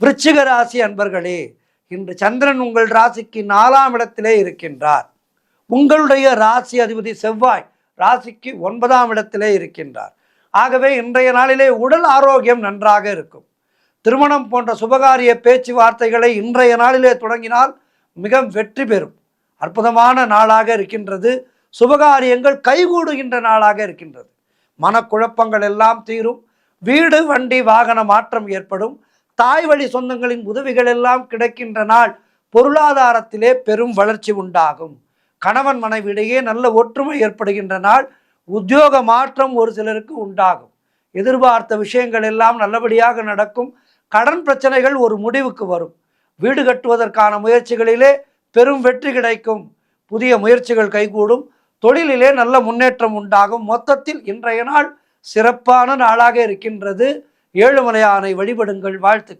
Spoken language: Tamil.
விருச்சிக ராசி அன்பர்களே, இன்று சந்திரன் உங்கள் ராசிக்கு 4ஆம் இடத்திலே இருக்கின்றார். உங்களுடைய ராசி அதிபதி செவ்வாய் ராசிக்கு 9ஆம் இடத்திலே இருக்கின்றார். ஆகவே இன்றைய நாளிலே உடல் ஆரோக்கியம் நன்றாக இருக்கும். திருமணம் போன்ற சுபகாரிய பேச்சுவார்த்தைகளை இன்றைய நாளிலே தொடங்கினால் மிக வெற்றி பெறும். அற்புதமான நாளாக இருக்கின்றது. சுபகாரியங்கள் கைகூடுகின்ற நாளாக இருக்கின்றது. மனக்குழப்பங்கள் எல்லாம் தீரும். வீடு வண்டி வாகன மாற்றம் ஏற்படும். தாய் வழி சொந்தங்களின் உதவிகள் எல்லாம் கிடைக்கின்ற நாள். பொருளாதாரத்திலே பெரும் வளர்ச்சி உண்டாகும். கணவன் மனைவியிடையே நல்ல ஒற்றுமை ஏற்படுகின்ற நாள். உத்தியோக மாற்றம் ஒரு சிலருக்கு உண்டாகும். எதிர்பார்த்த விஷயங்கள் எல்லாம் நல்லபடியாக நடக்கும். கடன் பிரச்சனைகள் ஒரு முடிவுக்கு வரும். வீடு கட்டுவதற்கான முயற்சிகளிலே பெரும் வெற்றி கிடைக்கும். புதிய முயற்சிகள் கைகூடும். தொழிலிலே நல்ல முன்னேற்றம் உண்டாகும். மொத்தத்தில் இன்றைய நாள் சிறப்பான நாளாக இருக்கின்றது. ஏழுமலையானை வழிபடுங்கள். வாழ்த்துக்கள்.